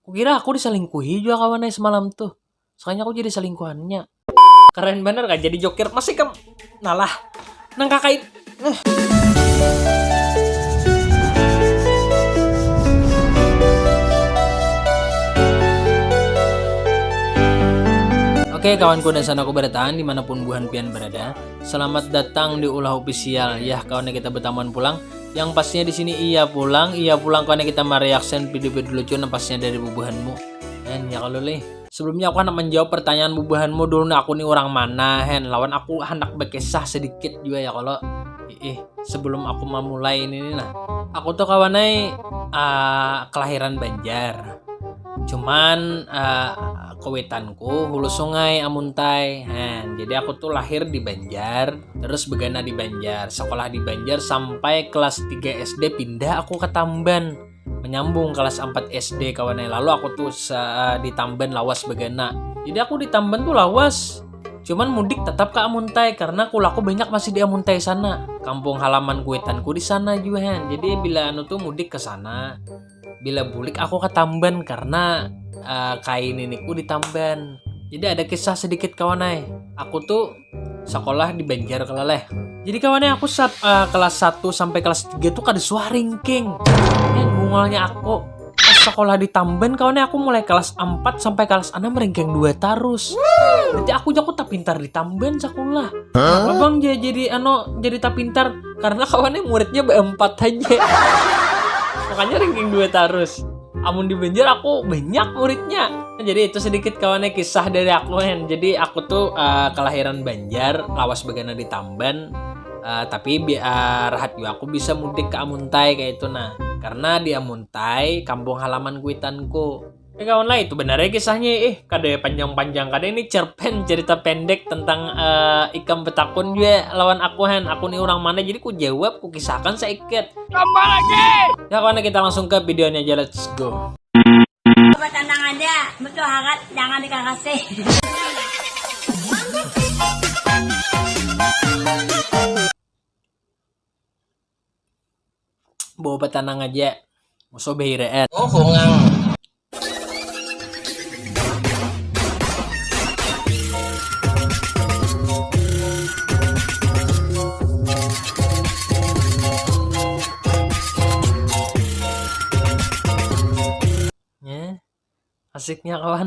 Kukira aku diselingkuhi juga kawannya semalam tuh. Soalnya aku jadi selingkuhannya. Keren bener gak jadi joker masih nalah. Nang kakak Oke kawanku dan sanaku bertahan dimanapun buhan pian berada. Selamat datang di Ulah Official ya kawannya kita bertamuan pulang. Yang pastinya di sini iya pulang kawannya kita mereaction video-video lucu yang pastinya dari bubuhanmu. Dan ya kalau sebelumnya aku hendak menjawab pertanyaan bubuhanmu dulu nih aku nih orang mana hen lawan aku hendak berkisah sedikit juga ya kalau sebelum aku memulai ini nah aku tuh kawannya kelahiran Banjar. Cuman kewetanku hulu sungai Amuntai. Jadi aku tuh lahir di Banjar, terus begana di Banjar, sekolah di Banjar sampai kelas 3 SD pindah aku ke Tamban. Menyambung kelas 4 SD kawannya. Lalu aku tuh di Tamban lawas begana. Jadi aku di Tamban tuh lawas. Cuman mudik tetap ke Amuntai karena kulaku banyak masih di Amuntai sana. Kampung halaman kuetanku di sana juga. Jadi bila anu tuh mudik ke sana. Bila bulik aku ke Tamban karena kain iniku di Tamban. Jadi ada kisah sedikit kawanai. Aku tuh sekolah di Banjar keleleh. Jadi kawanai aku saat kelas 1 sampai kelas 3 tuh kada suaringking. Bungolnya aku pas sekolah di Tamban kawanai aku mulai kelas 4 sampai kelas 6 ringking 2 tarus. Berarti aku tak pintar di Tamban sekolah. Abang jadi tak pintar karena kawanai muridnya B4 aja. Makanya ranking 2 terus. Amun di Banjar aku banyak muridnya. Jadi itu sedikit kawannya kisah dari aku hen. Jadi aku tuh kelahiran Banjar, lawas begana di Tamban. Tapi biar juga aku bisa mudik ke Amuntai kayak itu nah. Karena di Amuntai kampung halaman kuitanku. Kawan lah itu benar ya kisahnya kada panjang-panjang kada ini cerpen cerita pendek tentang ikam petakun juga lawan aku hen aku nih orang mana jadi ku jawab ku kisahkan seikat tambah lagi ya kawan kita langsung ke videonya aja let's go. Tenang aja betul hangat jangan dikasih. Bawa tenang aja musuh behiraan Fungang. asiknya kawan.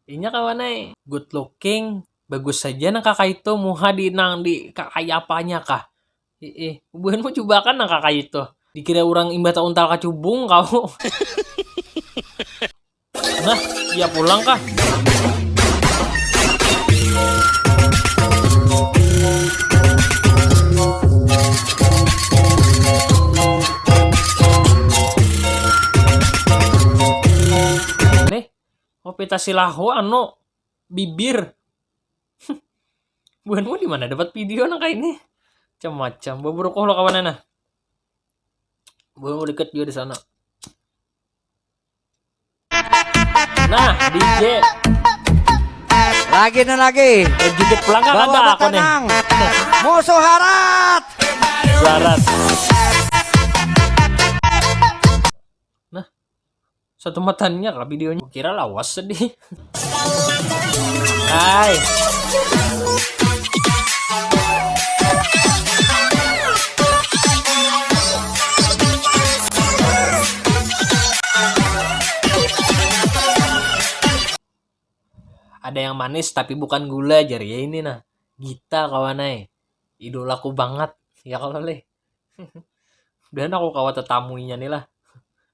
Inya kawan good looking, bagus saja nang kakak itu muha di kakak apanya kah? Bukanmu coba kan nang kakak itu. Dikira orang imbah tak untal kacubung kau. Nah, iya pulang kah? Pita silahu bibir. Buanmu di mana dapat video nang kayak ini? Macam-macam. Beberapa lo kawan nah. Buanmu deket juga di sana. Nah, DJ. Lagi. Gigit pulang kan ada aku nih. Musuh harat. Harat. Satu matanya lah videonya. Kira lawas sedih. Hai. Ada yang manis tapi bukan gula jari ya ini nah. Gita kawanai. Idolaku banget. Ya kalau Dan aku kawat tetamuinya nih lah.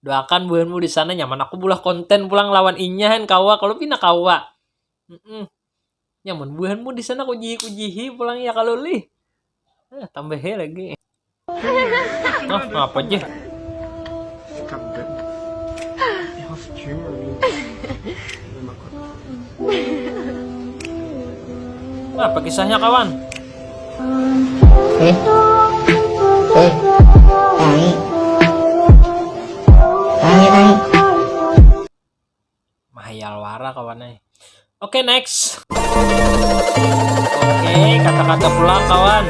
Doakan buanmu di sana nyaman aku bulah konten pulang lawan inyahan kawa kalau pindah kawa. Nyaman buanmu di sana kujihi pulang ya kalau tambah lagi. Apa aja? Apa kisahnya kawan? Mahayal wara kawannya. Oke, next. Oke, kata-kata pulang kawan.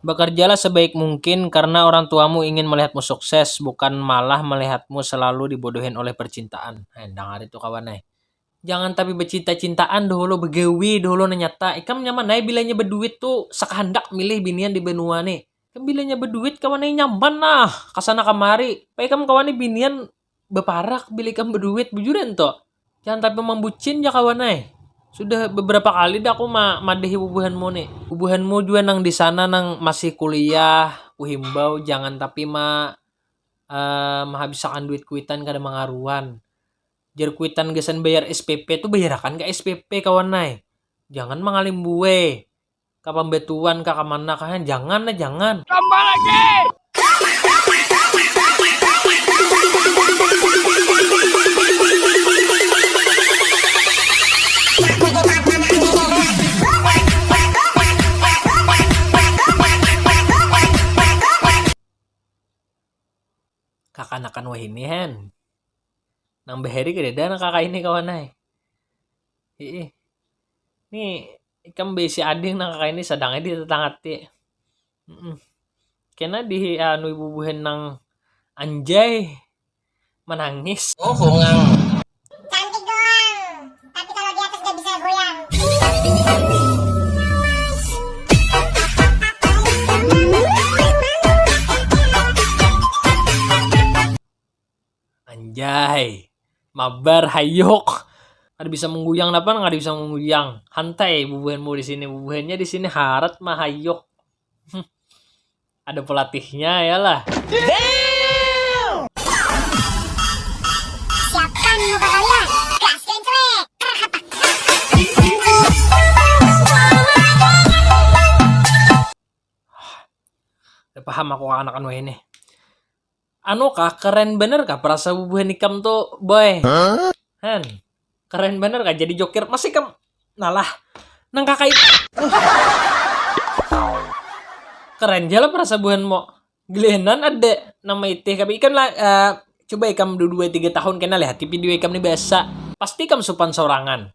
Bekerjalah sebaik mungkin karena orang tuamu ingin melihatmu sukses, bukan malah melihatmu selalu dibodohin oleh percintaan. Dengar itu kawan. Jangan tapi bercinta-cintaan dahulu begawi dahulu nyata. Ikam nyaman bilanya berduit tuh sakahandak milih binian di benua nih. Kan bilanya berduit kawan nyaman nah kasana kamari. Pa ikam kawan binian beparak bila ikam berduit bujuran toh. Jangan tapi membucin ya kawan. Sudah beberapa kali dah aku madehi bubuhanmu nih. Bubuhanmu juga nang di sana nang masih kuliah, ku himbau jangan tapi menghabiskan duit kuitan kada mangaruan. Jar kuitan gesan bayar SPP tuh bayarakan ke SPP kawan nai. Jangan mangalim buwe. Kapan betuan ka mana kan jangan. Tambah lagi. Kakanakan wah ini hen. Nang beheri kededa na kakak ini kawan nai. Nih ikam besi ading nang kakak ini sedangnya di tetangati. Kena di anu ibu buhen nang anjay menangis. Oh, bungang. Cantik doang, tapi kalau di atas gak bisa goyang. Anjay, mabar hayok. Ada bisa mengguyang apa? Nggak ada bisa mengguyang. Hantai bubuhanmu di sini. Bubuhannya di sini harat mah hayok. Ada pelatihnya ya lah. Siapkan muka kalian, gaskan cuek. Udah paham aku anak-anak ini. Anu kah keren bener kah perasa bubuhan ikam tuh boy? Han, keren bener kah jadi joker masih kam nalah nang kakak itu. Keren jala perasa buhan mo. Gelenan ada nama itu tapi ikan lah coba ikam 2-3 tahun kena lihat di video ikam nih biasa pasti ikam supan sorangan.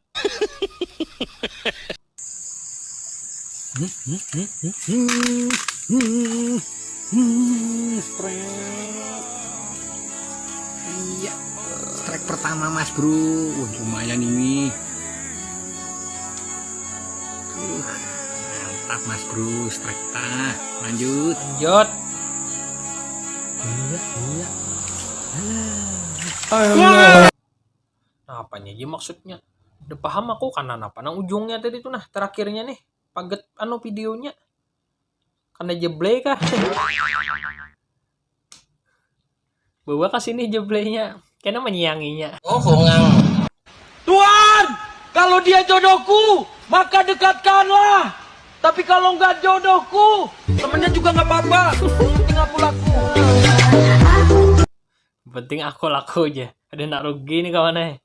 Iya. Strike pertama Mas Bro. Lumayan ini. Mantap Mas Bro, strike tah. Lanjut. Apanya aja maksudnya? Udah paham aku kanan apa nang ujungnya tadi tuh nah terakhirnya nih paget anu videonya karena jeblay kah? Bawa kasini jeblaynya karena menyianginya. Oh, bungang. Tuhan, kalau dia jodohku, maka dekatkanlah. Tapi kalau nggak jodohku, temennya juga nggak apa-apa. Penting aku laku. Penting aku laku aja. Ada nak rugi nih kawan.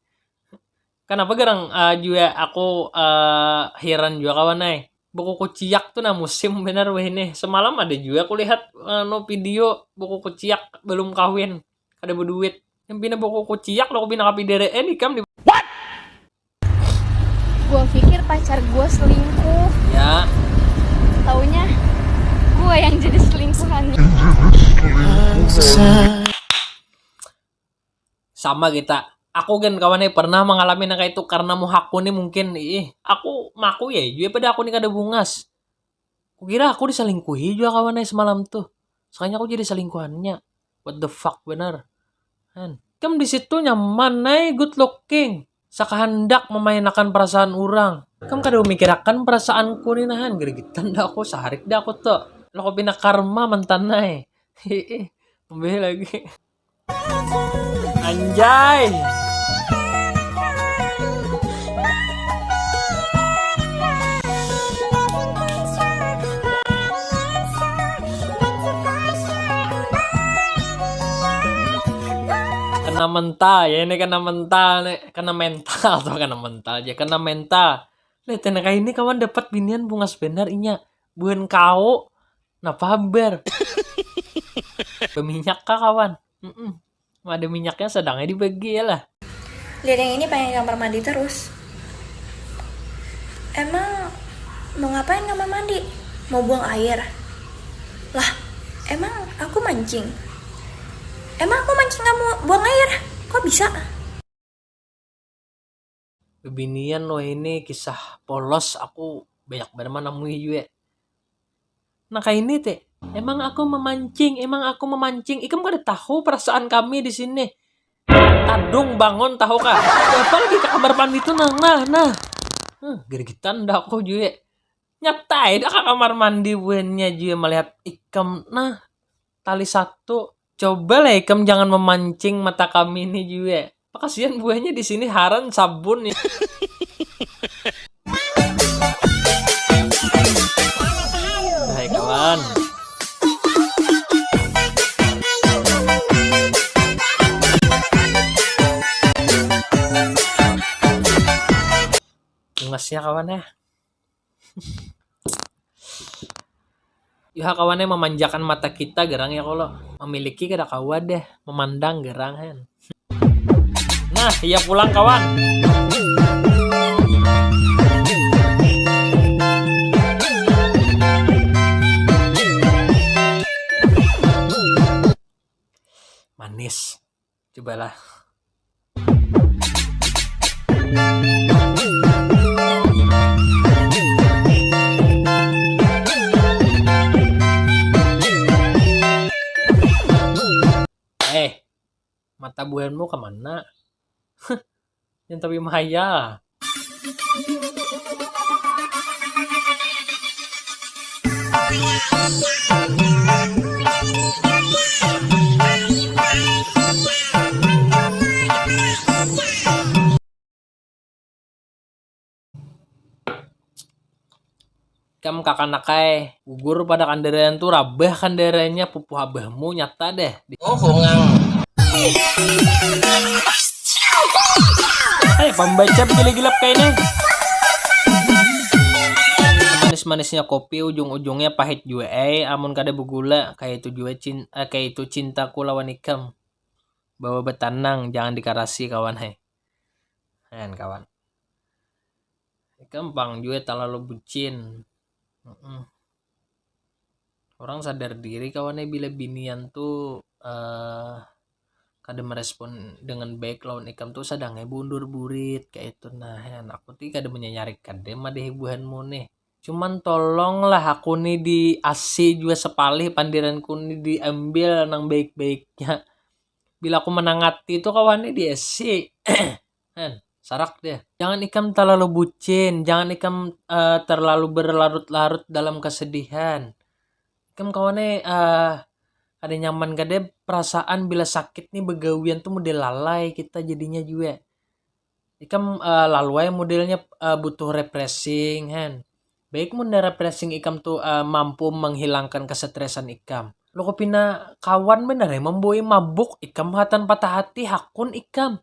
Kenapa garang juga aku heran juga kawan. Buku kuciak tuh nah musim bener weh nih. Semalam ada juga aku lihat video buku kuciak belum kawin. Ada berduit. Yang bina buku kuciak lo bina kapi dere ikam di Gue pikir pacar gue selingkuh, ya. taunya gue yang jadi selingkuhannya. Sama kita. Aku kan kawannya pernah mengalami kayak itu karena mau aku nih mungkin aku maku ya juga pada aku nih kada bungas. Kukira aku diselingkuhi juga kawannya semalam tuh. Soalnya aku jadi selingkuhannya. What the fuck bener. Kan di situ nyaman good looking. Sakahandak memainkan perasaan orang. Kamu kada memikirkan perasaanku nih nahan. Gerigitan dah aku saharik dah aku tuh. Lo kok bina karma mantan nai. Ambil lagi. Anjay. Kena mental ya ini kena mental nih kena mental tuh kena mental aja kena mental lihat tenaga ini kawan dapat binian bungas benar inya bukan kau napa haber berminyak kah kawan ada minyaknya sedangnya dibagi ya lah. Lihat yang ini pengen kamar mandi terus. Emang mau ngapain kamar mandi? Mau buang air? Lah, emang aku mancing? Emang aku mancing kamu buang air? Kok bisa? Bebinian lo ini kisah polos aku banyak banget nemu juga. Nah kayak ini teh, emang aku memancing. Ikam gak ada tahu perasaan kami di sini. Tadung bangun tahu kah? Apa lagi ke kamar mandi tuh nah. Gerigitan dah aku juga. Nyatai dah ke kamar mandi buennya juga melihat ikam. Nah, tali satu. Coba lah ikam jangan memancing mata kami ini juga. Kasihan buahnya di sini haran sabun ya. Hai kawan. Tungasnya kawan ya. Ya kawannya memanjakan mata kita gerang ya kalau memiliki kada kawan deh memandang gerang kan. Nah, iya pulang kawan. Manis. Cobalah. Mata buayanmu kemana? Yang tapi mahaya. Kamu kakak nakai gugur pada kandaran tuh rabah kandarannya pupuh abahmu nyata deh. Oh, hongang. Pembaca gila-gila kayaknya. Manis-manisnya kopi ujung-ujungnya pahit juga. Amun kada begula kayak itu juga kayak itu cintaku lawan ikam. Bawa betanang jangan dikarasi kawan kawan. Ikam bang juga terlalu bucin. Orang sadar diri kawannya bila binian tuh kada merespon dengan baik lawan ikam tuh sadangnya bundur burit kayak itu. Nah aku tuh kada menyanyari kade mah deh buhanmu nih. Cuman tolonglah aku nih di AC juga sepalih pandiranku nih diambil nang baik-baiknya. Bila aku menangati tuh kawannya di AC. Sarak deh. Jangan ikam terlalu bucin, jangan ikam terlalu berlarut-larut dalam kesedihan. Ikam kawannya ada nyaman gade perasaan bila sakit nih begawian tuh model lalai kita jadinya juga. Ikam laluai modelnya butuh refreshing Baik mun refreshing ikam tuh mampu menghilangkan kesetresan ikam. Lo kopina kawan bener memboi mabuk ikam hatan patah hati hakun ikam.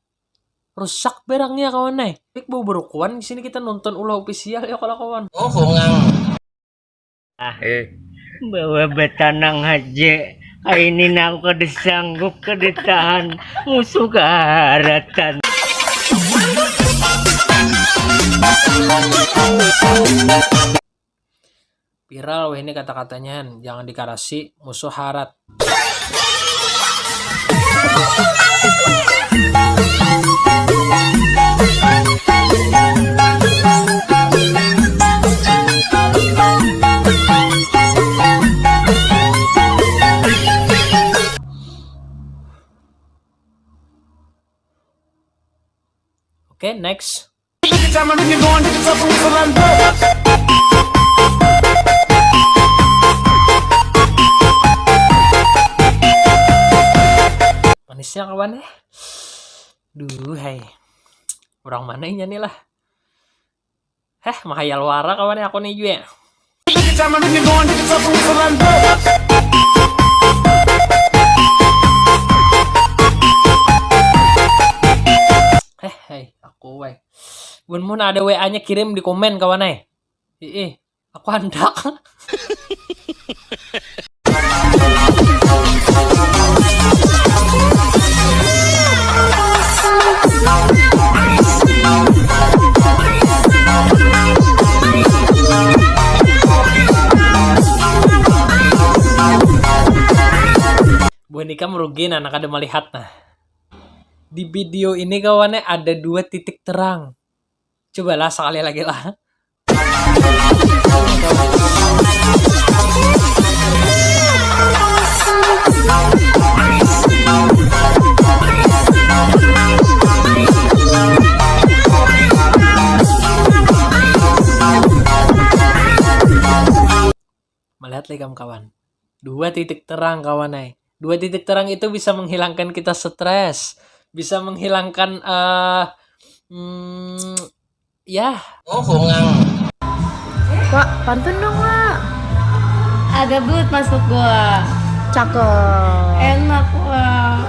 Rusak berangnya kawan Baik bau berukuan di sini kita nonton ulah official ya kalau kawan. Oh, hongang. Bawa betanang aja. Ini aku kada sanggup kada tahan musuh keharatan. Viral weh ini kata-katanya jangan dikarasi musuh harat. Oke, next. Manisnya kawan Duh, orang mana ini nih lah. Mahayal wara kawan aku nih juga. Aku Bun ada WA-nya kirim di komen kawan aku handak. nikam rugi nah kada melihat nah. Di video ini kawannya ada 2 titik terang. Cobalah sekali lagi lah. Melihat lagi kawan. 2 titik terang kawan. 2 titik terang itu bisa menghilangkan kita stres, bisa menghilangkan ya. Wak, pantun dong, Wak. Agak belut masuk gua. Cakep. Enak, Wak.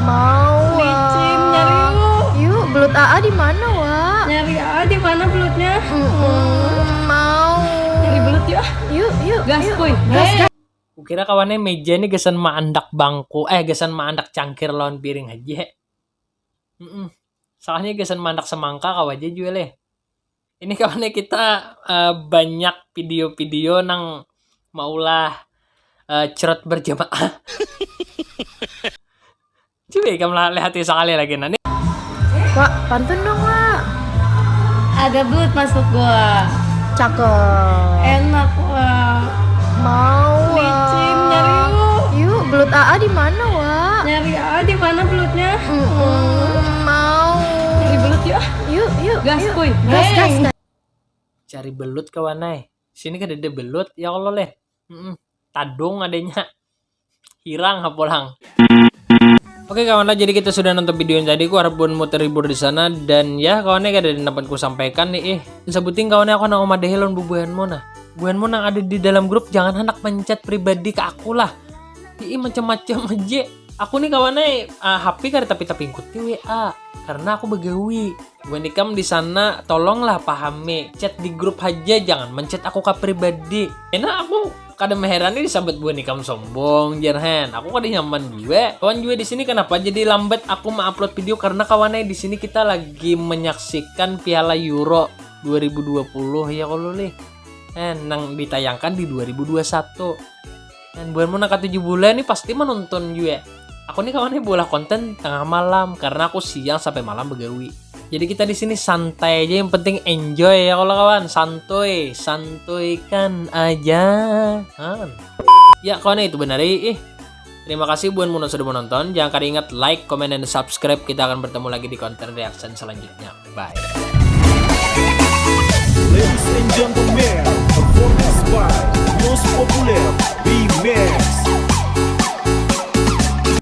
Mau, Wak. Licin, nyari yuk. Yuk, belut AA di mana, Wak? Nyari di mana belutnya? Mau. Nyari belut yuk. Yuk. Gas, yuk. kuy. Gas. Kukira kawannya meja ini gesan maandak bangku, gesan maandak cangkir lawan piring aja. Soalnya gesan maandak semangka kau aja jual ya. Ini kawannya kita banyak video-video nang maulah cerot berjamaah. Coba kamu lihat sekali lagi nanti. Wak, pantun dong, Wak. Agak belut masuk gua. Cakep. Enak, Wak. Mau, Wak. Licin, nyari yuk. Yuk, belut AA di mana, Wak? Nyari di mana belutnya? Mau. Nyari belut yuk. Yuk. Gas, yuk. kuy. Gas. Cari belut kawanai. Sini kan ada belut ya Allah leh. Tadung adanya. Hirang hapulang. Oke kawan, jadi kita sudah nonton video yang tadi. Ku harap buat mau terhibur di sana dan ya kawannya kada dapat ku sampaikan nih. Sebutin kawannya aku nak omadehi lawan bubuhanmu nah. Bubuhanmu nang ada di dalam grup jangan hendak mencet pribadi ke aku lah. Macam-macam aja. Aku nih kawannya HP kada tapi ikuti WA karena aku begawi. Gue nikam di sana tolonglah pahami. Chat di grup aja jangan mencet aku ke pribadi. Karena aku kada meherani disambut gue nikam sombong jerhen. Aku kada nyaman juga. Kawan juga di sini kenapa jadi lambat aku upload video karena kawannya di sini kita lagi menyaksikan Piala Euro 2020 ya kalau leh. Nang ditayangkan di 2021. Dan bulan mau nak 7 bulan nih pasti menonton juga. Aku nih kawannya bola konten tengah malam karena aku siang sampai malam begawi. Jadi kita di sini santai aja, yang penting enjoy ya kalau kawan, santuikan aja. Ya kawan itu benar Terima kasih buat yang sudah menonton. Jangan kada ingat like, comment, dan subscribe. Kita akan bertemu lagi di konten reaction selanjutnya. Bye. Ladies and gentlemen.